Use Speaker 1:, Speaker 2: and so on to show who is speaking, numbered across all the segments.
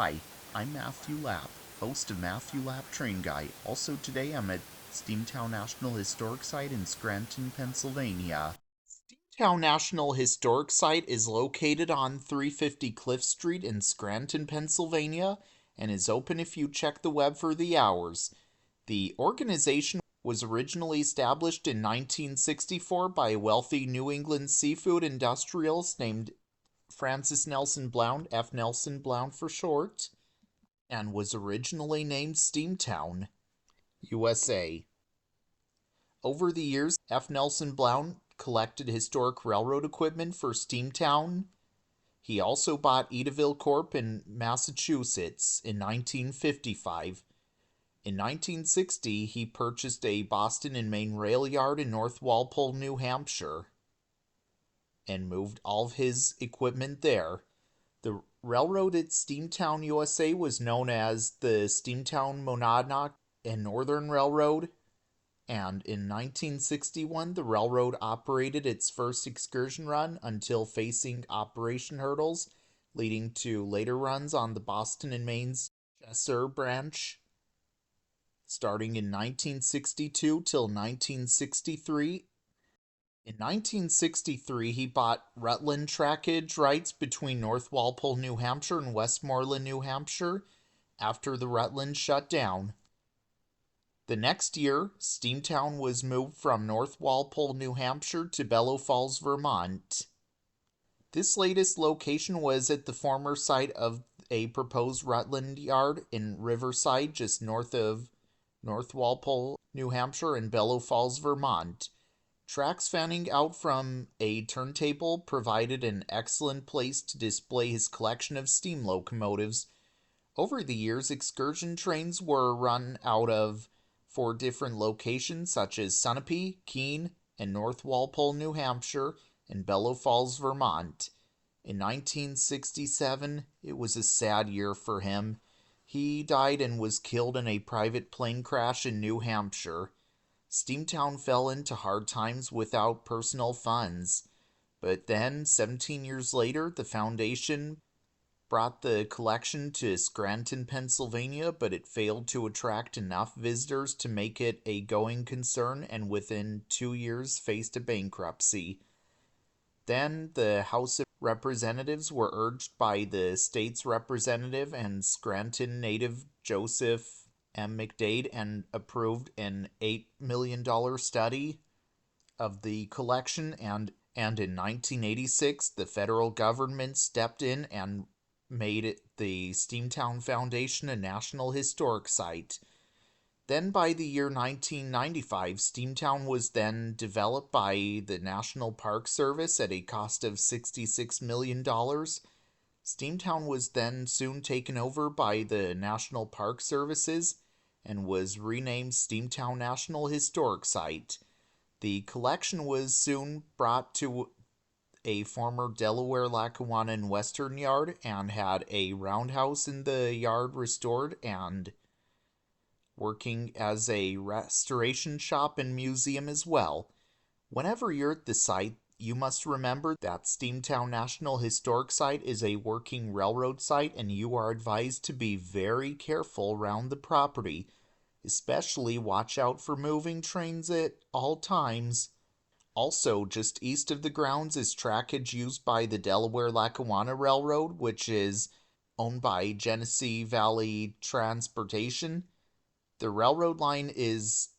Speaker 1: Hi, I'm Matthew Lapp, host of Matthew Lapp Train Guy. Also today I'm at Steamtown National Historic Site in Scranton, Pennsylvania. Steamtown National Historic Site is located on 350 Cliff Street in Scranton, Pennsylvania, and is open if you check the web for the hours. The organization was originally established in 1964 by a wealthy New England seafood industrialist named Francis Nelson Blount, F. Nelson Blount for short, and was originally named Steamtown, USA. Over the years, F. Nelson Blount collected historic railroad equipment for Steamtown. He also bought Edaville Corp. In Massachusetts in 1955. In 1960, he purchased a Boston and Maine rail yard in North Walpole, New Hampshire, and moved all of his equipment there. The railroad at Steamtown, USA was known as the Steamtown, Monadnock and Northern Railroad, and in 1961 the railroad operated its first excursion run until facing operation hurdles, leading to later runs on the Boston and Maine's Cheshire branch. Starting in 1962 till 1963, in 1963, he bought Rutland trackage rights between North Walpole, New Hampshire and Westmoreland, New Hampshire, after the Rutland shut down. The next year, Steamtown was moved from North Walpole, New Hampshire to Bellow Falls, Vermont. This latest location was at the former site of a proposed Rutland yard in Riverside, just north of North Walpole, New Hampshire and Bellow Falls, Vermont. Tracks fanning out from a turntable provided an excellent place to display his collection of steam locomotives. Over the years, excursion trains were run out of 4 different locations such as Sunapee, Keene, and North Walpole, New Hampshire, and Bellow Falls, Vermont. In 1967, it was a sad year for him. He died and was killed in a private plane crash in New Hampshire. Steamtown fell into hard times without personal funds, but then, 17 years later, the foundation brought the collection to Scranton, Pennsylvania, but it failed to attract enough visitors to make it a going concern, and within 2 years faced a bankruptcy. Then the House of Representatives were urged by the state's representative and Scranton native Joseph M. McDade and approved an $8 million study of the collection, and in 1986 the federal government stepped in and made the Steamtown Foundation a National Historic Site. Then by the year 1995, Steamtown was then developed by the National Park Service at a cost of $66 million. Steamtown was then soon taken over by the National Park Services and was renamed Steamtown National Historic Site. The collection was soon brought to a former Delaware, Lackawanna, and Western yard and had a roundhouse in the yard restored and working as a restoration shop and museum as well. Whenever you're at the site, you must remember that Steamtown National Historic Site is a working railroad site, and you are advised to be very careful around the property. Especially watch out for moving trains at all times. Also, just east of the grounds is trackage used by the Delaware-Lackawanna Railroad, which is owned by Genesee Valley Transportation. The railroad line is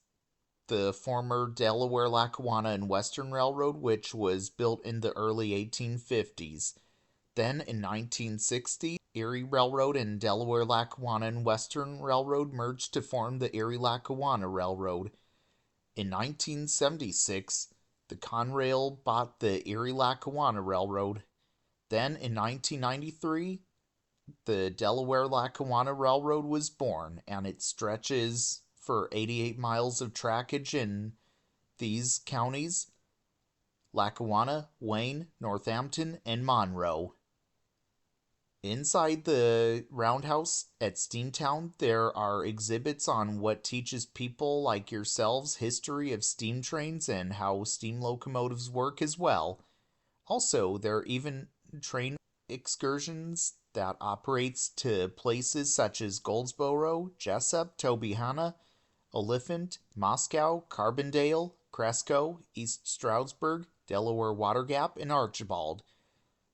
Speaker 1: the former Delaware, Lackawanna, and Western Railroad, which was built in the early 1850s. Then, in 1960, Erie Railroad and Delaware, Lackawanna, and Western Railroad merged to form the Erie-Lackawanna Railroad. In 1976, the Conrail bought the Erie-Lackawanna Railroad. Then, in 1993, the Delaware-Lackawanna Railroad was born, and it stretches for 88 miles of trackage in these counties: Lackawanna, Wayne, Northampton, and Monroe. Inside the roundhouse at Steamtown, there are exhibits on what teaches people like yourselves history of steam trains and how steam locomotives work as well. Also, there are even train excursions that operates to places such as Goldsboro, Jessup, Tobyhanna, Oliphant, Moscow, Carbondale, Cresco, East Stroudsburg, Delaware Water Gap, and Archibald.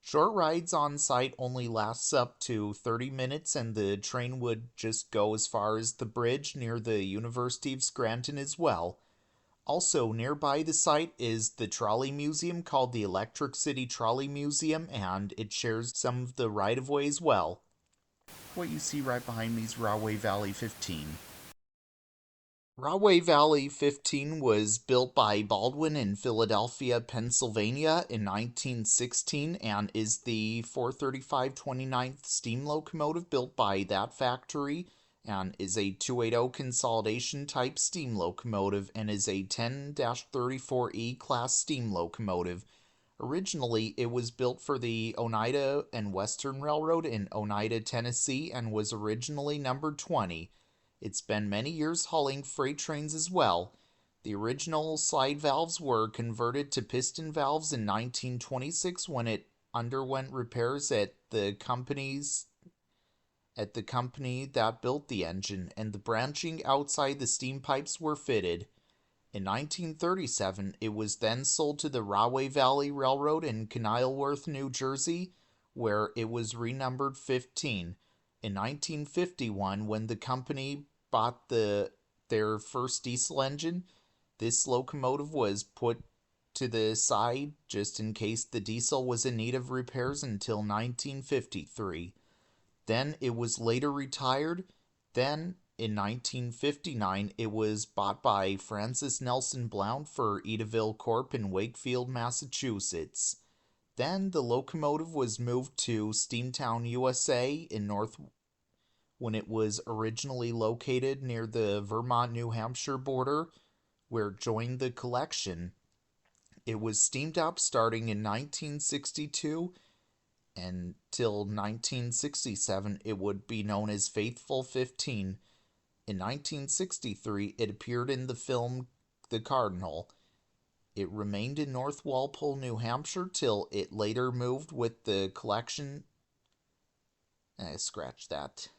Speaker 1: Short rides on site only lasts up to 30 minutes, and the train would just go as far as the bridge near the University of Scranton as well. Also, nearby the site is the trolley museum called the Electric City Trolley Museum, and it shares some of the right of way as well. What you see right behind me is Rahway Valley 15. Rahway Valley 15 was built by Baldwin in Philadelphia, Pennsylvania in 1916 and is the 435 29th steam locomotive built by that factory and is a 280 consolidation type steam locomotive and is a 10-34E class steam locomotive. Originally, it was built for the Oneida and Western Railroad in Oneida, Tennessee, and was originally numbered 20. It's been many years hauling freight trains as well. The original slide valves were converted to piston valves in 1926 when it underwent repairs at the company that built the engine, and the branching outside the steam pipes were fitted. In 1937, it was then sold to the Rahway Valley Railroad in Kenilworth, New Jersey, where it was renumbered 15. In 1951, when the company bought their first diesel engine, this locomotive was put to the side just in case the diesel was in need of repairs until 1953. Then it was later retired. Then, in 1959, it was bought by Francis Nelson Blount for Edaville Corp. In Wakefield, Massachusetts. Then the locomotive was moved to Steamtown, USA in North when it was originally located near the Vermont-New Hampshire border, where it joined the collection. It was steamed up starting in 1962 until 1967 it would be known as Faithful 15. In 1963 it appeared in the film The Cardinal. It remained in North Walpole, New Hampshire till it later moved with the collection. Scratch that.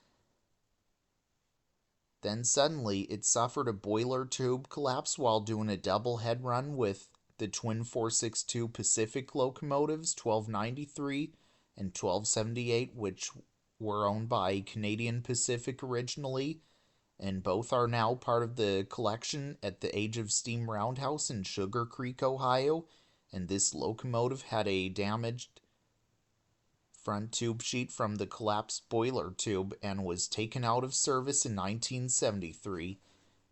Speaker 1: Then suddenly it suffered a boiler tube collapse while doing a double head run with the twin 462 Pacific locomotives 1293 and 1278, which were owned by Canadian Pacific originally, and both are now part of the collection at the Age of Steam Roundhouse in Sugar Creek, Ohio. And this locomotive had a damaged front tube sheet from the collapsed boiler tube and was taken out of service in 1973.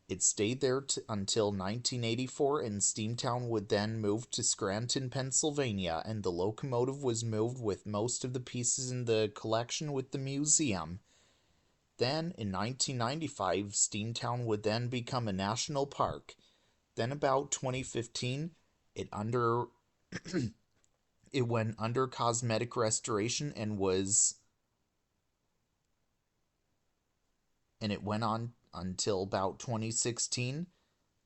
Speaker 1: It stayed there until 1984, and Steamtown would then move to Scranton, Pennsylvania, and the locomotive was moved with most of the pieces in the collection with the museum. Then, in 1995, Steamtown would then become a national park. Then, about 2015, it went under cosmetic restoration and it went on until about 2016.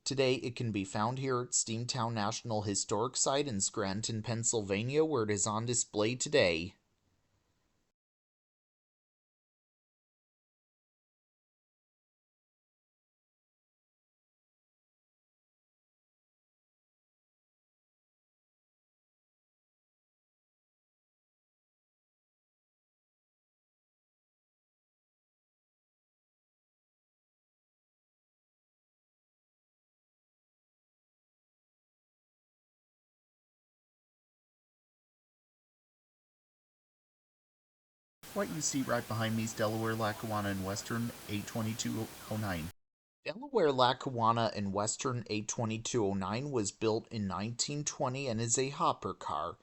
Speaker 1: Today, it can be found here at Steamtown National Historic Site in Scranton, Pennsylvania, where it is on display today. What you see right behind me is Delaware, Lackawanna, and Western 82209. Delaware, Lackawanna, and Western 82209 was built in 1920 and is a hopper car.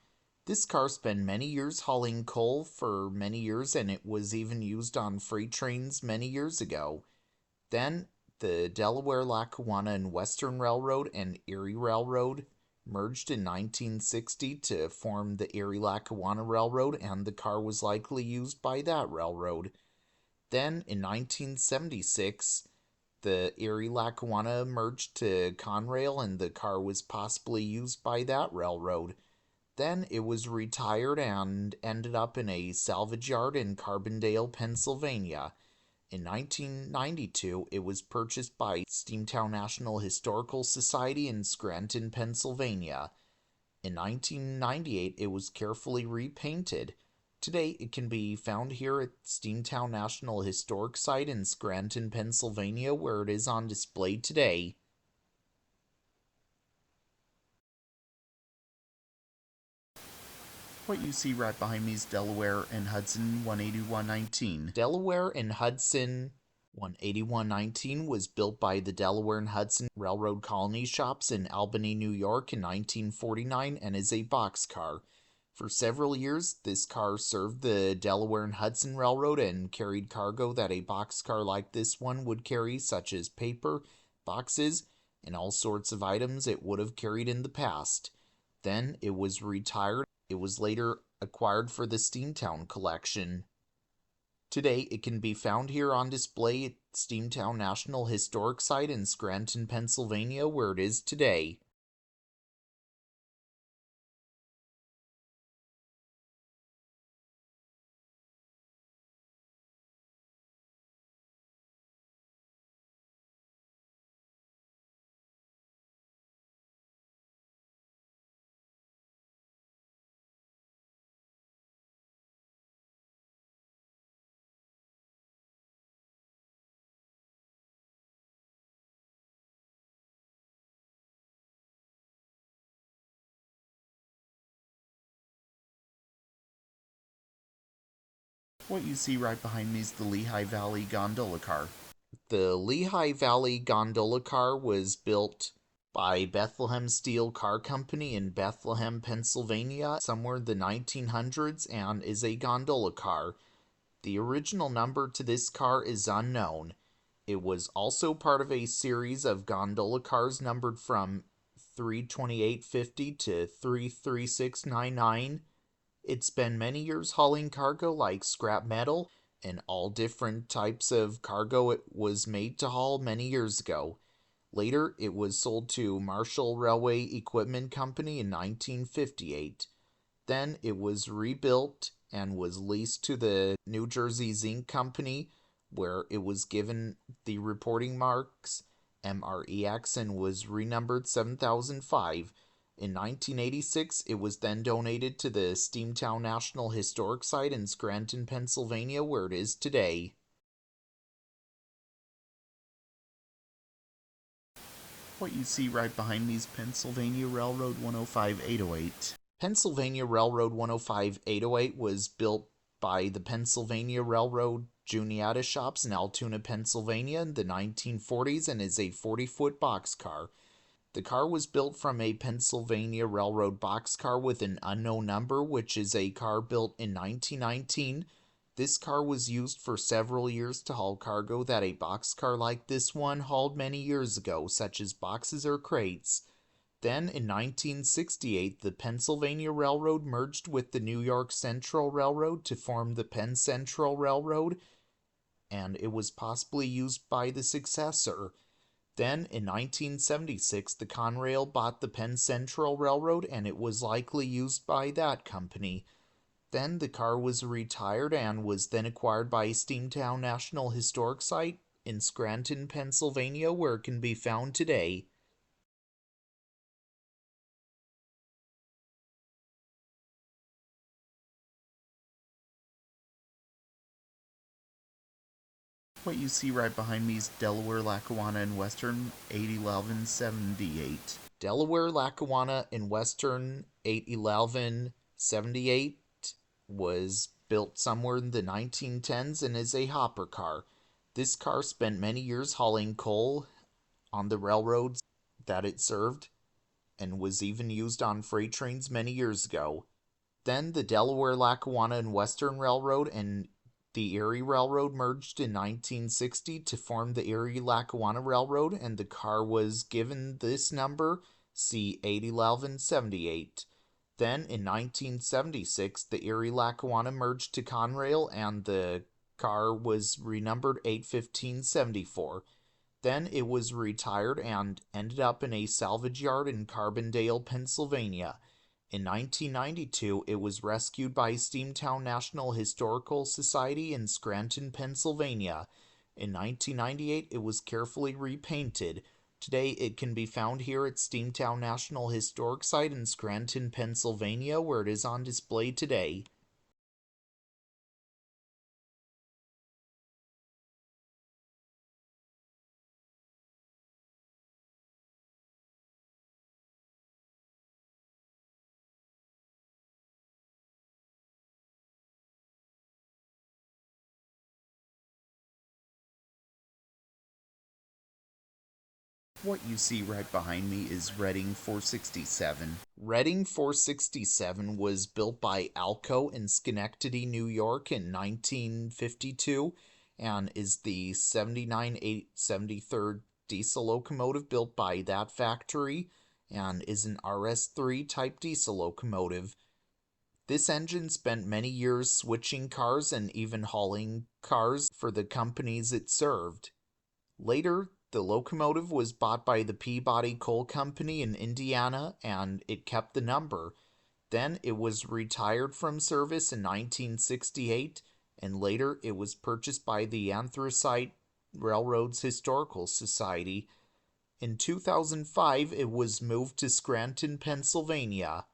Speaker 1: This car spent many years hauling coal for many years, and it was even used on freight trains many years ago. Then the Delaware, Lackawanna, and Western Railroad and Erie Railroad merged in 1960 to form the Erie-Lackawanna Railroad, and the car was likely used by that railroad. Then, in 1976, the Erie-Lackawanna merged to Conrail, and the car was possibly used by that railroad. Then it was retired and ended up in a salvage yard in Carbondale, Pennsylvania. In 1992, it was purchased by Steamtown National Historical Society in Scranton, Pennsylvania. In 1998, it was carefully repainted. Today, it can be found here at Steamtown National Historic Site in Scranton, Pennsylvania, where it is on display today. What you see right behind me is Delaware and Hudson 18119. Delaware and Hudson 18119 was built by the Delaware and Hudson Railroad Colony Shops in Albany, New York in 1949 and is a boxcar. For several years, this car served the Delaware and Hudson Railroad and carried cargo that a boxcar like this one would carry, such as paper, boxes, and all sorts of items it would have carried in the past. Then it was retired. It was later acquired for the Steamtown collection. Today, it can be found here on display at Steamtown National Historic Site in Scranton, Pennsylvania, where it is today. What you see right behind me is the Lehigh Valley gondola car. The Lehigh Valley gondola car was built by Bethlehem Steel Car Company in Bethlehem, Pennsylvania, somewhere in the 1900s, and is a gondola car. The original number to this car is unknown. It was also part of a series of gondola cars numbered from 32850 to 33699. It's been many years hauling cargo like scrap metal and all different types of cargo it was made to haul many years ago. Later, it was sold to Marshall Railway Equipment Company in 1958. Then it was rebuilt and was leased to the New Jersey Zinc Company, where it was given the reporting marks MREX and was renumbered 7005. In 1986, it was then donated to the Steamtown National Historic Site in Scranton, Pennsylvania, where it is today. What you see right behind me is Pennsylvania Railroad 105808. Pennsylvania Railroad 105808 was built by the Pennsylvania Railroad Juniata Shops in Altoona, Pennsylvania in the 1940s and is a 40-foot boxcar. The car was built from a Pennsylvania Railroad boxcar with an unknown number, which is a car built in 1919. This car was used for several years to haul cargo that a boxcar like this one hauled many years ago, such as boxes or crates. Then, in 1968, the Pennsylvania Railroad merged with the New York Central Railroad to form the Penn Central Railroad, and it was possibly used by the successor. Then, in 1976, the Conrail bought the Penn Central Railroad, and it was likely used by that company. Then the car was retired and was then acquired by Steamtown National Historic Site in Scranton, Pennsylvania, where it can be found today. What you see right behind me is Delaware, Lackawanna, and Western 81178. Delaware, Lackawanna, and Western 81178 was built somewhere in the 1910s and is a hopper car. This car spent many years hauling coal on the railroads that it served and was even used on freight trains many years ago. Then the Delaware, Lackawanna, and Western Railroad and the Erie Railroad merged in 1960 to form the Erie-Lackawanna Railroad, and the car was given this number, C81178. Then, in 1976, the Erie-Lackawanna merged to Conrail, and the car was renumbered 81574. Then it was retired and ended up in a salvage yard in Carbondale, Pennsylvania. In 1992, it was rescued by Steamtown National Historical Society in Scranton, Pennsylvania. In 1998, it was carefully repainted. Today, it can be found here at Steamtown National Historic Site in Scranton, Pennsylvania, where it is on display today. What you see right behind me is Reading 467. Reading 467 was built by Alco in Schenectady, New York in 1952 and is the 79873rd diesel locomotive built by that factory and is an RS3 type diesel locomotive. This engine spent many years switching cars and even hauling cars for the companies it served. Later, the locomotive was bought by the Peabody Coal Company in Indiana and it kept the number. Then it was retired from service in 1968 and later it was purchased by the Anthracite Railroad's Historical Society. In 2005, it was moved to Scranton, Pennsylvania.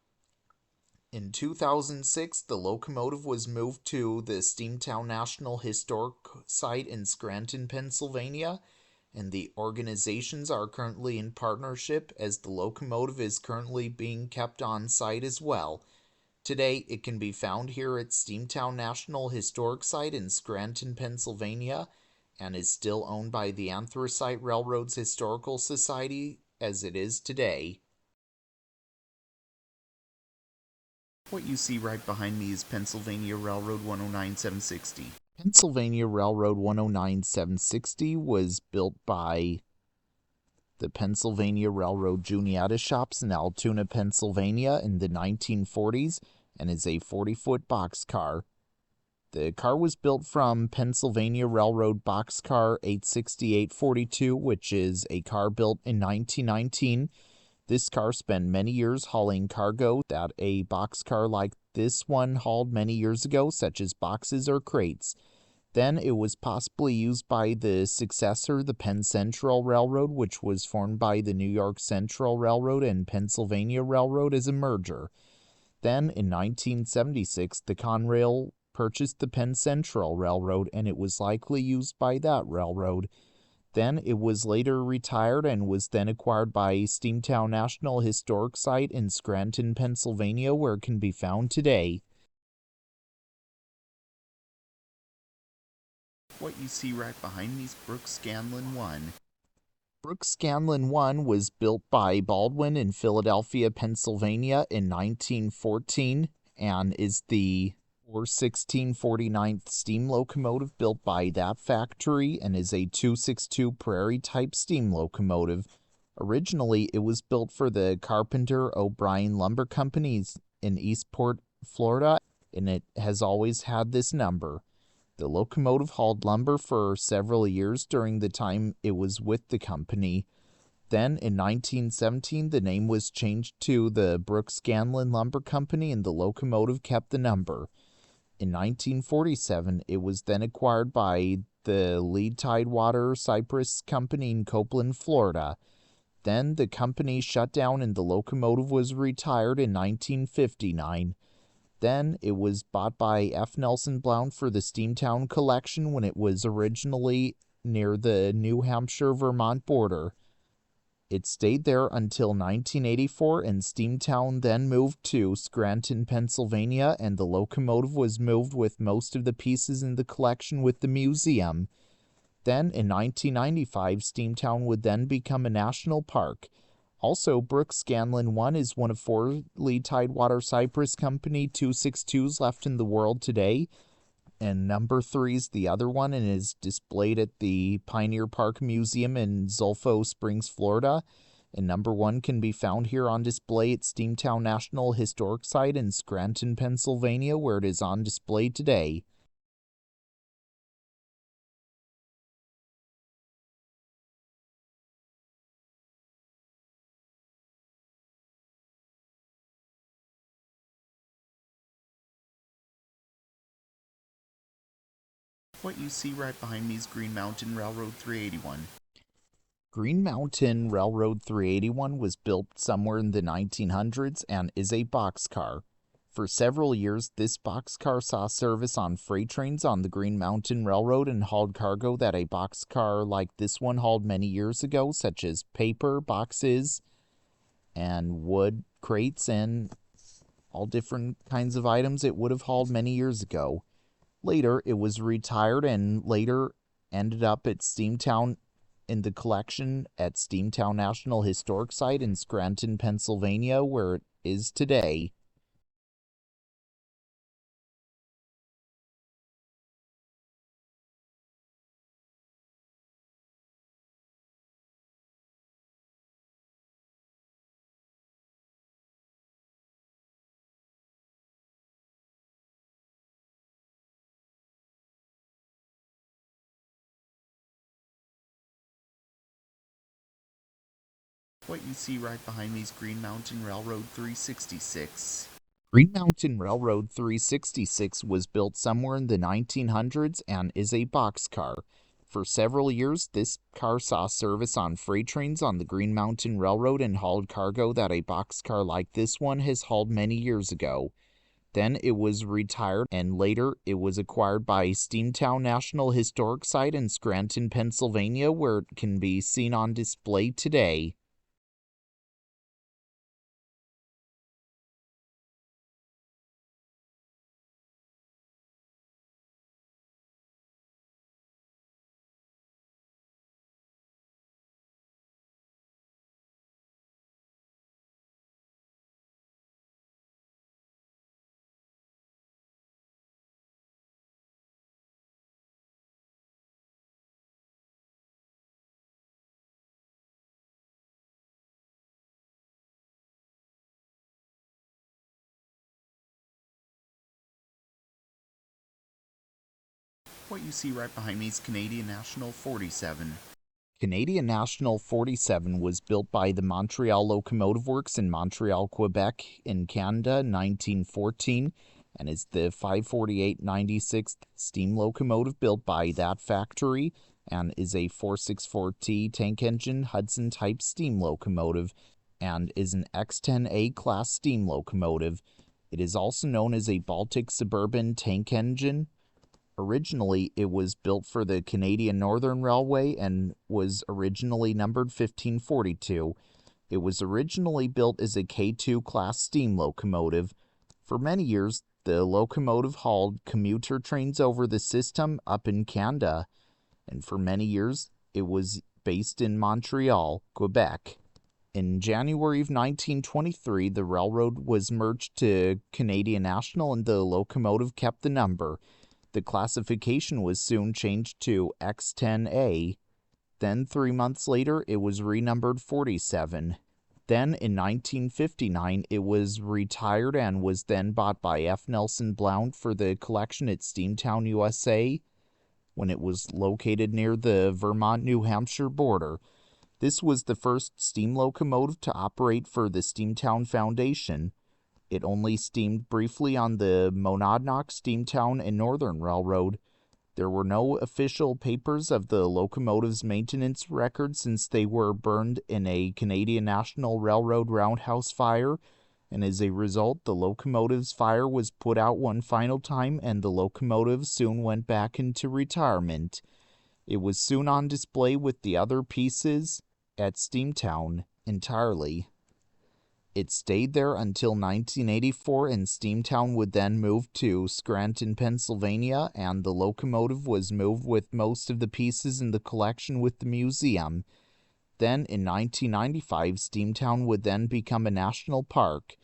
Speaker 1: In 2006, the locomotive was moved to the Steamtown National Historic Site in Scranton, Pennsylvania, and the organizations are currently in partnership as the locomotive is currently being kept on site as well. Today, it can be found here at Steamtown National Historic Site in Scranton, Pennsylvania, and is still owned by the Anthracite Railroad's Historical Society as it is today. What you see right behind me is Pennsylvania Railroad 109760. Pennsylvania Railroad 109760 was built by the Pennsylvania Railroad Juniata Shops in Altoona, Pennsylvania in the 1940s and is a 40-foot boxcar. The car was built from Pennsylvania Railroad Boxcar 86842, which is a car built in 1919. This car spent many years hauling cargo that a boxcar like this one hauled many years ago, such as boxes or crates. Then it was possibly used by the successor, the Penn Central Railroad, which was formed by the New York Central Railroad and Pennsylvania Railroad as a merger. Then, in 1976, the Conrail purchased the Penn Central Railroad, and it was likely used by that railroad. Then it was later retired and was then acquired by Steamtown National Historic Site in Scranton, Pennsylvania, where it can be found today. What you see right behind me is Brooks Scanlon 1. Brooks Scanlon 1 was built by Baldwin in Philadelphia, Pennsylvania in 1914 and is the 1649th steam locomotive built by that factory and is a 262 Prairie type steam locomotive. Originally, it was built for the Carpenter O'Brien Lumber Companies in Eastport, Florida, and it has always had this number. The locomotive hauled lumber for several years during the time it was with the company. Then, in 1917, the name was changed to the Brooks Scanlon Lumber Company and the locomotive kept the number. In 1947, it was then acquired by the Lead Tidewater Cypress Company in Copeland, Florida. Then the company shut down and the locomotive was retired in 1959. Then it was bought by F. Nelson Blount for the Steamtown collection when it was originally near the New Hampshire-Vermont border. It stayed there until 1984 and Steamtown then moved to Scranton, Pennsylvania, and the locomotive was moved with most of the pieces in the collection with the museum. Then in 1995, Steamtown would then become a national park. Also, Brooks Scanlon 1 is one of 4 Lead Tidewater Cypress Company 262s left in the world today, and number 3 is the other one and is displayed at the Pioneer Park Museum in Zolfo Springs, Florida. And number 1 can be found here on display at Steamtown National Historic Site in Scranton, Pennsylvania, where it is on display today. What you see right behind me is Green Mountain Railroad 381. Green Mountain Railroad 381 was built somewhere in the 1900s and is a boxcar. For several years, this boxcar saw service on freight trains on the Green Mountain Railroad and hauled cargo that a boxcar like this one hauled many years ago, such as paper, boxes, and wood crates, and all different kinds of items it would have hauled many years ago. Later, it was retired and later ended up at Steamtown in the collection at Steamtown National Historic Site in Scranton, Pennsylvania, where it is today. What you see right behind me is Green Mountain Railroad 366. Green Mountain Railroad 366 was built somewhere in the 1900s and is a boxcar. For several years, this car saw service on freight trains on the Green Mountain Railroad and hauled cargo that a boxcar like this one has hauled many years ago. Then it was retired and later it was acquired by Steamtown National Historic Site in Scranton, Pennsylvania, where it can be seen on display today. What you see right behind me is Canadian National 47. Canadian National 47 was built by the Montreal Locomotive Works in Montreal, Quebec, in Canada in 1914, and is the 548/96th steam locomotive built by that factory, and is a 464T tank engine Hudson type steam locomotive, and is an X10A class steam locomotive. It is also known as a Baltic Suburban tank engine. Originally, it was built for the Canadian Northern Railway and was originally numbered 1542. It was originally built as a K2 class steam locomotive. For many years, the locomotive hauled commuter trains over the system up in Canada, and for many years, it was based in Montreal, Quebec. In January of 1923, the railroad was merged to Canadian National and the locomotive kept the number. The classification was soon changed to X10A. Then 3 months later, it was renumbered 47. Then in 1959, it was retired and was then bought by F. Nelson Blount for the collection at Steamtown, USA, when it was located near the Vermont-New Hampshire border. This was the first steam locomotive to operate for the Steamtown Foundation. It only steamed briefly on the Monadnock, Steamtown, and Northern Railroad. There were no official papers of the locomotive's maintenance record since they were burned in a Canadian National Railroad roundhouse fire, and as a result, the locomotive's fire was put out one final time and the locomotive soon went back into retirement. It was soon on display with the other pieces at Steamtown entirely. It stayed there until 1984, and Steamtown would then move to Scranton, Pennsylvania, and the locomotive was moved with most of the pieces in the collection with the museum. Then, in 1995, Steamtown would then become a national park.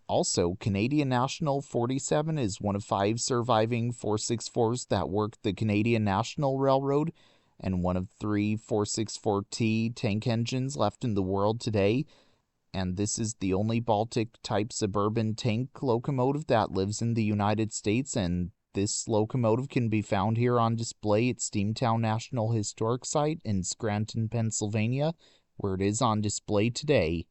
Speaker 1: Also, Canadian National 47 is one of 5 surviving 464s that work the Canadian National Railroad, and one of 3 464T tank engines left in the world today, and this is the only Baltic-type suburban tank locomotive that lives in the United States, and this locomotive can be found here on display at Steamtown National Historic Site in Scranton, Pennsylvania, where it is on display today.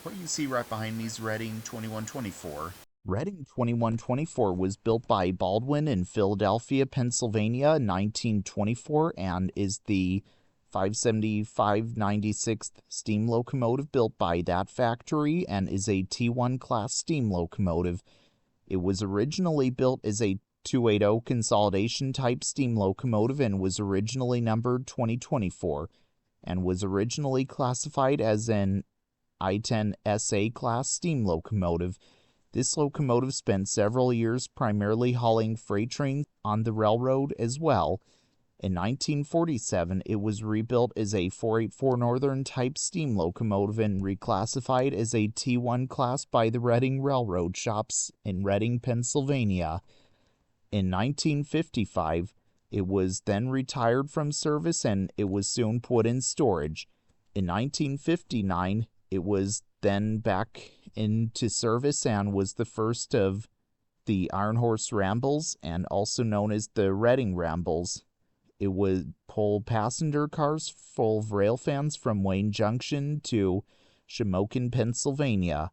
Speaker 1: What you see right behind me is Reading 2124. Reading 2124 was built by Baldwin in Philadelphia, Pennsylvania in 1924 and is the 575/96th steam locomotive built by that factory and is a T1 class steam locomotive. It was originally built as a 280 consolidation type steam locomotive and was originally numbered 2024 and was originally classified as an I-10 SA class steam locomotive. This locomotive spent several years primarily hauling freight trains on the railroad as well. In 1947, it was rebuilt as a 484 Northern type steam locomotive and reclassified as a T1 class by the Reading Railroad Shops in Reading, Pennsylvania. In 1955, it was then retired from service and it was soon put in storage. In 1959, it was then back into service and was the first of the Iron Horse Rambles and also known as the Reading Rambles. It would pull passenger cars full of rail fans from Wayne Junction to Shamokin, Pennsylvania.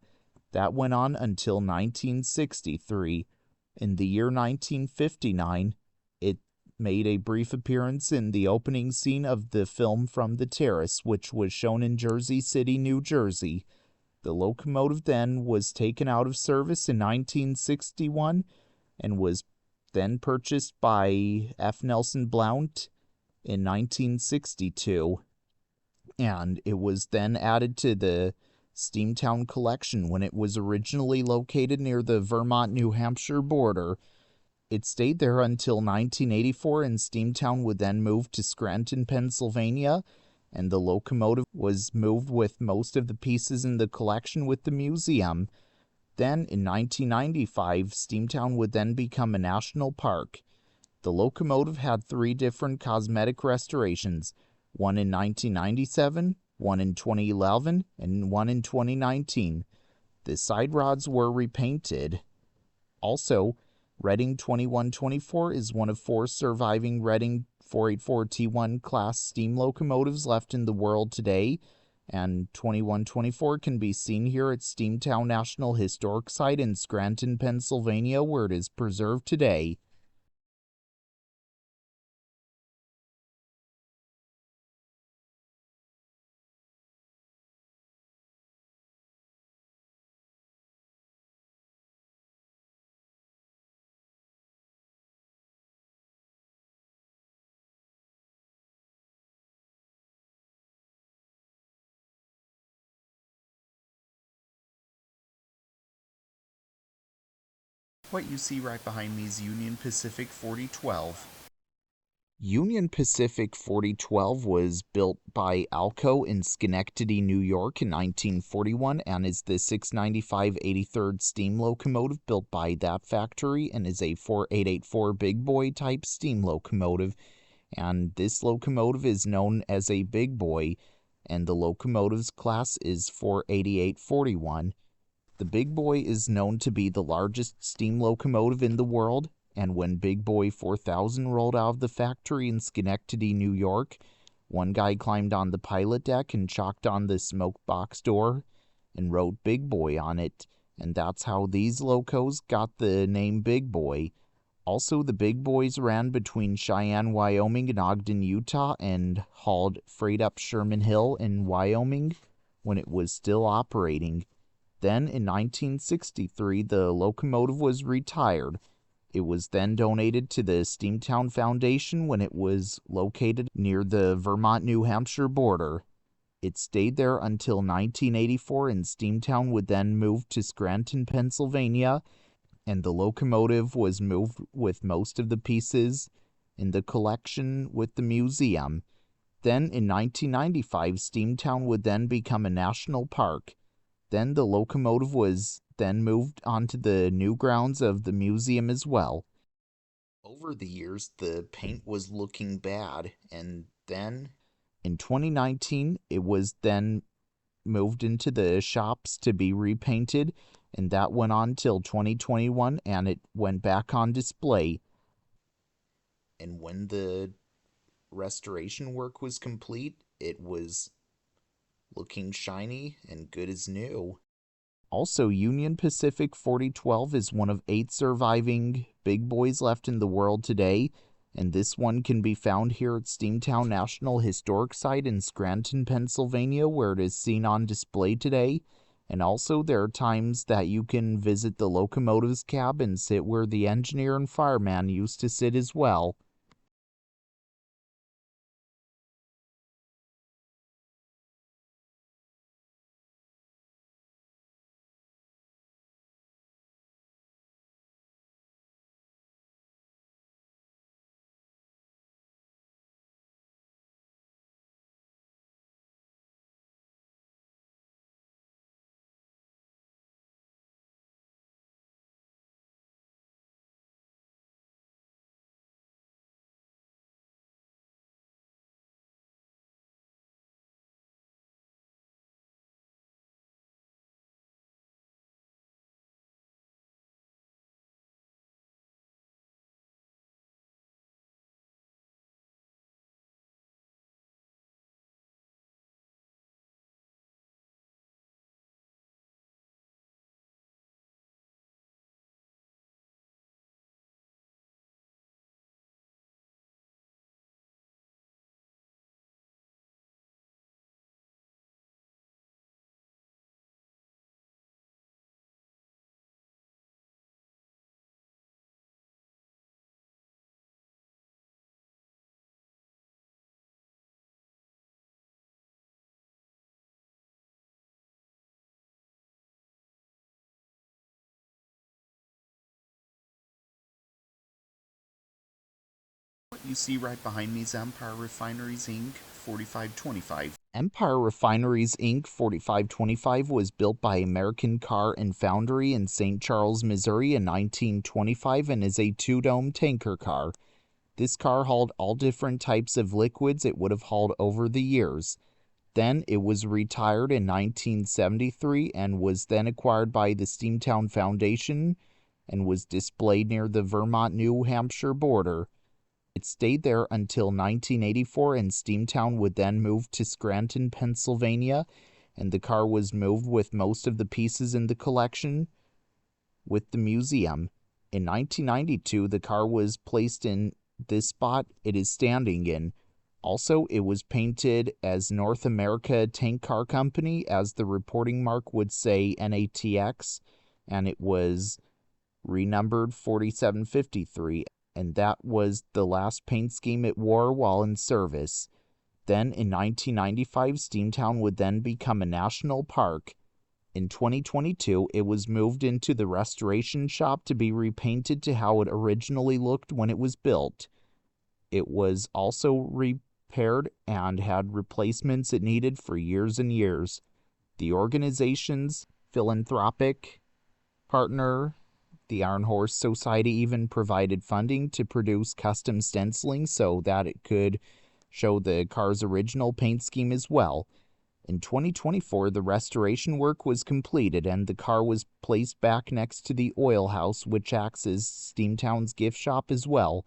Speaker 1: That went on until 1963. In the year 1959, it made a brief appearance in the opening scene of the film From the Terrace, which was shown in Jersey City, New Jersey. The locomotive then was taken out of service in 1961 and was then purchased by F. Nelson Blount in 1962, and it was then added to the Steamtown collection when it was originally located near the Vermont-New Hampshire border. It stayed there until 1984, and Steamtown would then move to Scranton, Pennsylvania, and the locomotive was moved with most of the pieces in the collection with the museum. Then, in 1995, Steamtown would then become a national park. The locomotive had 3 different cosmetic restorations, one in 1997, one in 2011, and one in 2019. The side rods were repainted. Also, Reading 2124 is one of 4 surviving Reading 484 T1 class steam locomotives left in the world today, and 2124 can be seen here at Steamtown National Historic Site in Scranton, Pennsylvania, where it is preserved today. What you see right behind me is Union Pacific 4012. Union Pacific 4012 was built by Alco in Schenectady, New York in 1941 and is the 695 83rd steam locomotive built by that factory and is a 4884 big boy type steam locomotive. And this locomotive is known as a big boy, and the locomotive's class is 48841. The Big Boy is known to be the largest steam locomotive in the world, and when Big Boy 4000 rolled out of the factory in Schenectady, New York, one guy climbed on the pilot deck and chalked on the smoke box door and wrote Big Boy on it, and that's how these locos got the name Big Boy. Also, the Big Boys ran between Cheyenne, Wyoming and Ogden, Utah, and hauled freight up Sherman Hill in Wyoming when it was still operating. Then, in 1963, the locomotive was retired. It was then donated to the Steamtown Foundation when it was located near the Vermont-New Hampshire border. It stayed there until 1984, and Steamtown would then move to Scranton, Pennsylvania, and the locomotive was moved with most of the pieces in the collection with the museum. Then, in 1995, Steamtown would then become a national park. Then the locomotive was then moved onto the new grounds of the museum as well. Over the years, the paint was looking bad, and then in 2019, it was then moved into the shops to be repainted, and that went on till 2021, and it went back on display. And when the restoration work was complete, it was looking shiny and good as new. Also, Union Pacific 4012 is one of 8 surviving big boys left in the world today, and this one can be found here at Steamtown National Historic Site in Scranton, Pennsylvania, where it is seen on display today. And also, there are times that you can visit the locomotive's cab and sit where the engineer and fireman used to sit as well. What you see right behind me is Empire Refineries Inc. 4525. Empire Refineries Inc. 4525 was built by American Car and Foundry in St. Charles, Missouri in 1925 and is a two-dome tanker car. This car hauled all different types of liquids it would have hauled over the years. Then it was retired in 1973 and was then acquired by the Steamtown Foundation and was displayed near the Vermont-New Hampshire border. It stayed there until 1984, and Steamtown would then move to Scranton, Pennsylvania, and the car was moved with most of the pieces in the collection with the museum. In 1992, the car was placed in this spot it is standing in. Also, it was painted as North America Tank Car Company, as the reporting mark would say NATX, and it was renumbered 4753. And that was the last paint scheme it wore while in service. Then in 1995, Steamtown would then become a national park. In 2022, it was moved into the restoration shop to be repainted to how it originally looked when it was built. It was also repaired and had replacements it needed for years and years. The organization's philanthropic partner, the Iron Horse Society, even provided funding to produce custom stenciling so that it could show the car's original paint scheme as well. In 2024, the restoration work was completed and the car was placed back next to the oil house, which acts as Steamtown's gift shop as well.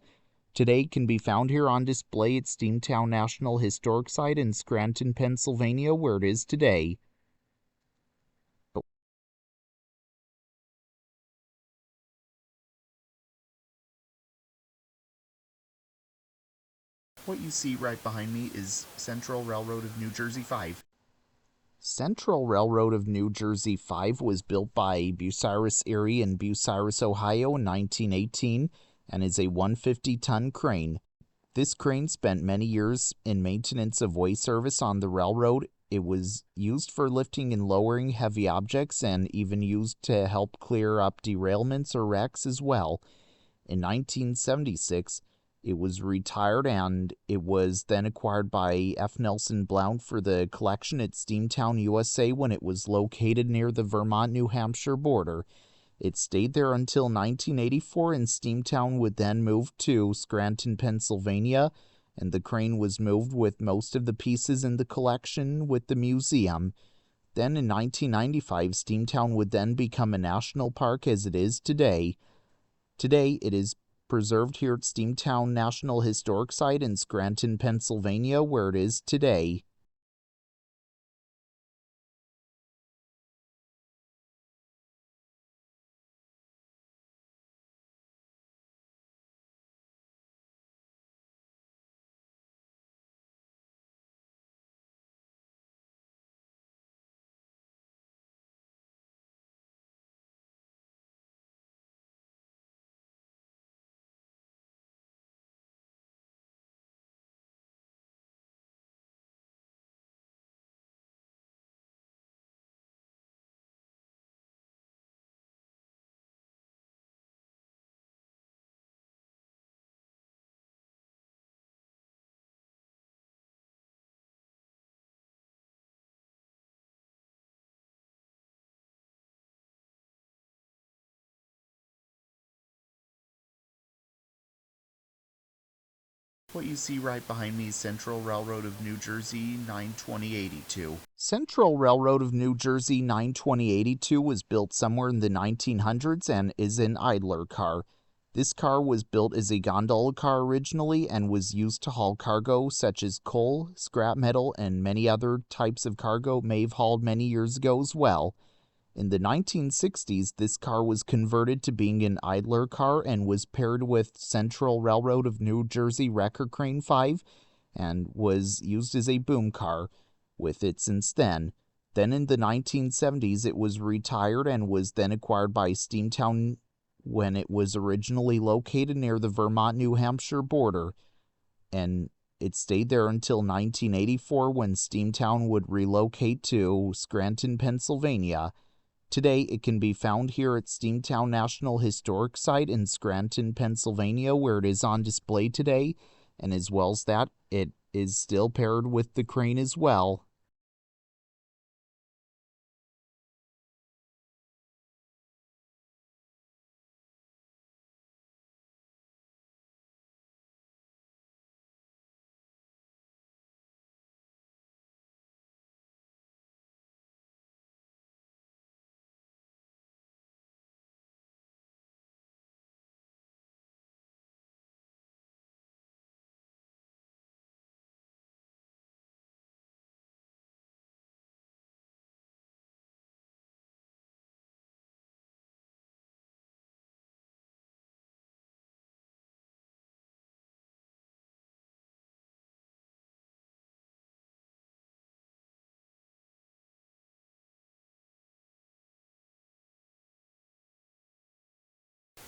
Speaker 1: Today can be found here on display at Steamtown National Historic Site in Scranton, Pennsylvania, where it is today. What you see right behind me is Central Railroad of New Jersey 5. Central Railroad of New Jersey 5 was built by Bucyrus Erie in Bucyrus, Ohio in 1918 and is a 150-ton crane. This crane spent many years in maintenance of way service on the railroad. It was used for lifting and lowering heavy objects and even used to help clear up derailments or wrecks as well. In 1976, it was retired and it was then acquired by F. Nelson Blount for the collection at Steamtown, USA, when it was located near the Vermont-New Hampshire border. It stayed there until 1984, and Steamtown would then move to Scranton, Pennsylvania, and the crane was moved with most of the pieces in the collection with the museum. Then in 1995, Steamtown would then become a national park as it is today. Today, it is preserved here at Steamtown National Historic Site in Scranton, Pennsylvania, where it is today. What you see right behind me is Central Railroad of New Jersey 92082. Central Railroad of New Jersey 92082 was built somewhere in the 1900s and is an idler car. This car was built as a gondola car originally and was used to haul cargo such as coal, scrap metal, and many other types of cargo it may have hauled many years ago as well. In the 1960s, this car was converted to being an idler car and was paired with Central Railroad of New Jersey Wrecker Crane 5 and was used as a boom car with it since then. Then in the 1970s, it was retired and was then acquired by Steamtown when it was originally located near the Vermont-New Hampshire border, and it stayed there until 1984 when Steamtown would relocate to Scranton, Pennsylvania. Today, it can be found here at Steamtown National Historic Site in Scranton, Pennsylvania, where it is on display today, and as well as that, it is still paired with the crane as well.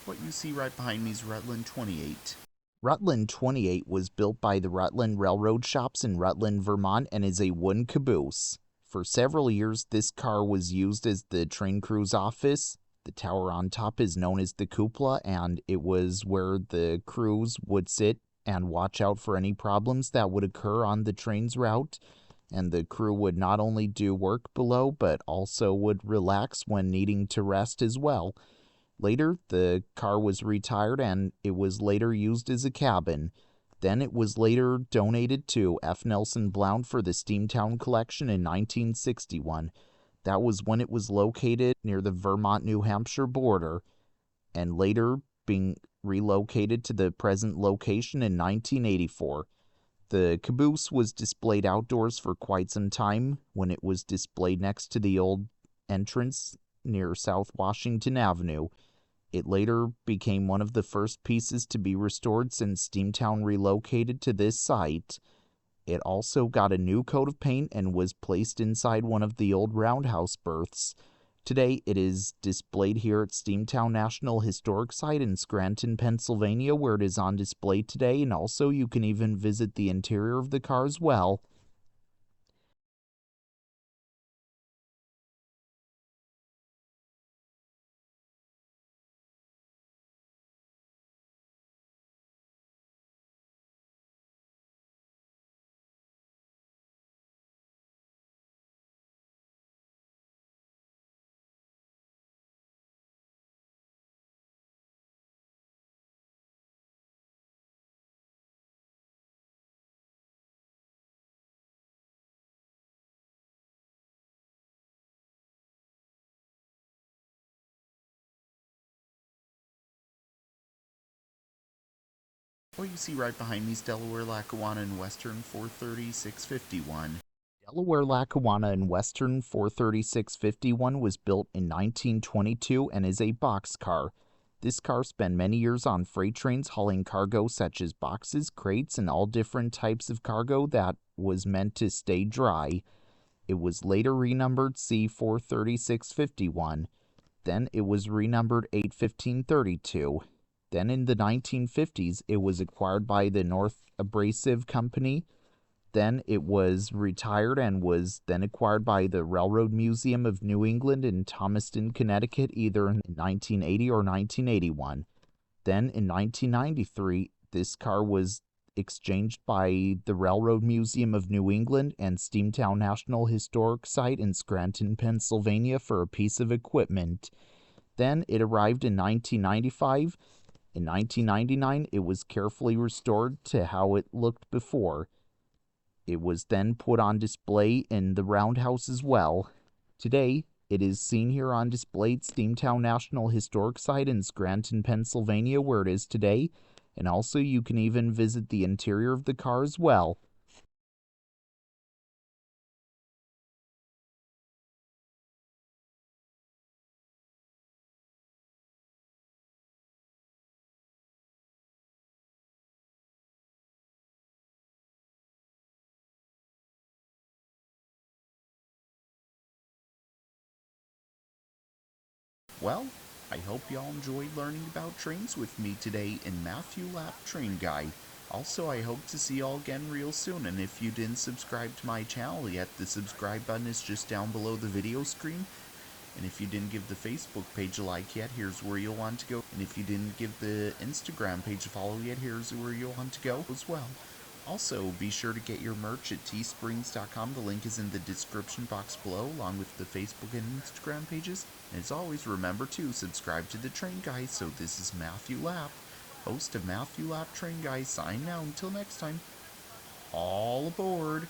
Speaker 1: What you see right behind me is Rutland 28. Rutland 28 was built by the Rutland Railroad Shops in Rutland, Vermont, and is a wooden caboose. For several years, this car was used as the train crew's office. The tower on top is known as the cupola, and it was where the crews would sit and watch out for any problems that would occur on the train's route. And the crew would not only do work below, but also would relax when needing to rest as well. Later, the car was retired and it was later used as a cabin. Then it was later donated to F. Nelson Blount for the Steamtown collection in 1961. That was when it was located near the Vermont-New Hampshire border, and later being relocated to the present location in 1984. The caboose was displayed outdoors for quite some time when it was displayed next to the old entrance near South Washington Avenue. It later became one of the first pieces to be restored since Steamtown relocated to this site. It also got a new coat of paint and was placed inside one of the old roundhouse berths. Today, it is displayed here at Steamtown National Historic Site in Scranton, Pennsylvania, where it is on display today, and also you can even visit the interior of the car as well. What you see right behind me is Delaware, Lackawanna, and Western 43651. Delaware, Lackawanna, and Western 43651 was built in 1922 and is a boxcar. This car spent many years on freight trains hauling cargo such as boxes, crates, and all different types of cargo that was meant to stay dry. It was later renumbered C43651. Then it was renumbered 81532. Then in the 1950s, it was acquired by the North Abrasive Company. Then it was retired and was then acquired by the Railroad Museum of New England in Thomaston, Connecticut, either in 1980 or 1981. Then in 1993, this car was exchanged by the Railroad Museum of New England and Steamtown National Historic Site in Scranton, Pennsylvania for a piece of equipment. Then it arrived in 1995 In 1999, it was carefully restored to how it looked before. It was then put on display in the Roundhouse as well. Today, it is seen here on display at Steamtown National Historic Site in Scranton, Pennsylvania, where it is today, and also you can even visit the interior of the car as well. Well, I hope y'all enjoyed learning about trains with me today in Matthew Lap Train Guy. Also, I hope to see y'all again real soon, and if you didn't subscribe to my channel yet, the subscribe button is just down below the video screen. And if you didn't give the Facebook page a like yet, here's where you'll want to go. And if you didn't give the Instagram page a follow yet, here's where you'll want to go as well. Also, be sure to get your merch at teesprings.com. The link is in the description box below, along with the Facebook and Instagram pages. And as always, remember to subscribe to the Train Guy. So this is Matthew Lapp, host of Matthew Lapp Train Guy, signing out until next time. All aboard!